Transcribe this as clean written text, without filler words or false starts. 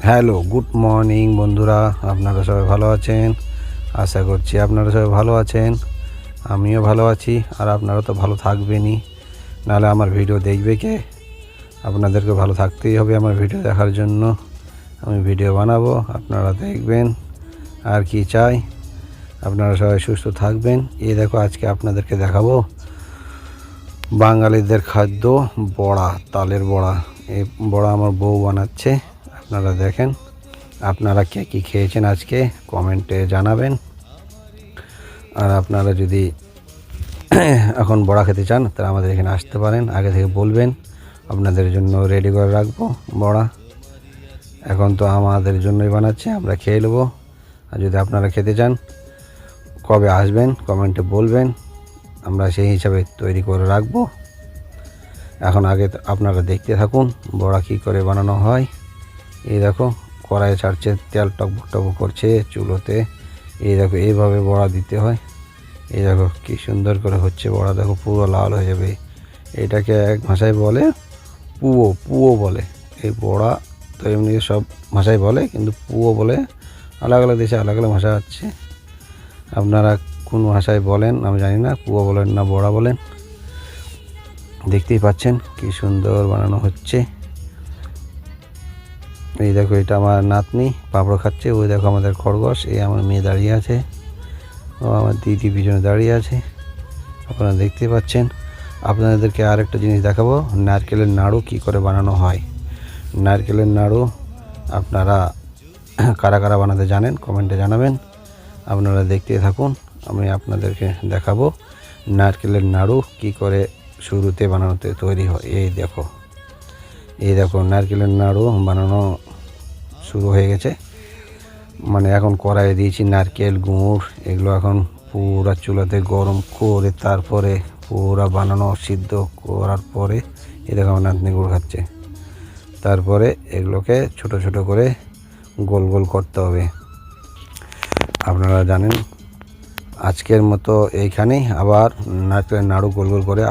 Hello, good morning বন্ধুরা। আপনারা সবাই ভালো আছেন? আশা করছি আপনারা সবাই ভালো আছেন। আমিও ভালো আছি, আর আপনারা তো ভালো থাকবেনই, নাহলে আমার ভিডিও দেখবে কে? আপনাদেরকে ভালো থাকতেই হবে আমার ভিডিও দেখার জন্য। আমি ভিডিও বানাবো, আপনারা দেখবেন। আর কি চাই, আপনারা সবাই সুস্থ থাকবেন। এই দেখো, আজকে আপনাদেরকে দেখাবো বাঙালিদের খাদ্য বড়া, তালের বড়া। এই বড়া আমার বউ বানাচ্ছে, আপনারা দেখেন। আপনারা কে কী খেয়েছেন আজকে কমেন্টে জানাবেন। আর আপনারা যদি এখন বড়া খেতে চান, তাহলে আমাদের এখানে আসতে পারেন। আগে থেকে বলবেন, আপনাদের জন্য রেডি করে রাখবো বড়া। এখন তো আমাদের জন্যই বানাচ্ছে, আমরা খেয়ে নেবো। আর যদি আপনারা খেতে চান, কবে আসবেন কমেন্টে বলবেন, আমরা সেই হিসাবে তৈরি করে রাখবো। এখন আগে আপনারা দেখতে থাকুন বড়া কী করে বানানো হয়। এই দেখো, কড়াইয়ে ছাড়ছে তেল, টকবক টকবক করছে চুলোতে। এই দেখো, এইভাবে বড়া দিতে হয়। এই দেখো কি সুন্দর করে হচ্ছে বড়া, দেখো পুরো লাল হয়ে যাবে। এটাকে এক ভাষায় বলে পুয়ো, পুয়ো বলে। এই বড়া তো এমনি সব ভাষায় বলে, কিন্তু পুয়ো বলে। আলাদা আলাদা দেশে আলাদা আলাদা ভাষা আছে। আপনারা কোন ভাষায় বলেন আমি জানি না, পুয়ো বলেন না বড়া বলেন। দেখতেই পাচ্ছেন কি সুন্দর বানানো হচ্ছে। এই দেখো, এটা আমার নাতনি পাঁপড় খাচ্ছে। ওই দেখো আমাদের খরগোশ, এই আমার মেয়ে দাঁড়িয়ে আছে, ও আমার দিদি পিছনে দাঁড়িয়ে আছে, আপনারা দেখতে পাচ্ছেন। আপনাদেরকে আরেকটা জিনিস দেখাবো, নারকেলের নাড়ু কি করে বানানো হয়। নারকেলের নাড়ু আপনারা কারা কারা বানাতে জানেন কমেন্টে জানাবেন। আপনারা দেখতে থাকুন, আমি আপনাদেরকে দেখাবো নারকেলের নাড়ু কি করে শুরুতে বানানোতে তৈরি হয়। এই দেখো নারকেলের নাড়ু বানানো শুরু হয়ে গেছে। মানে এখন কড়াইয়ে দিয়েছি নারকেল, গুড়, এগুলো এখন পুরা চুলাতে গরম করে তারপরে পুরা বানানো সিদ্ধ করার পরে এই দেখো আমার নাতনি গুড় খাচ্ছে। তারপরে এগুলোকে ছোট ছোট করে গোল গোল করতে হবে। আপনারা জানেন। আজকের মতো এইখানেই, আবার নারকেলের নাড়ু গোল গোল করে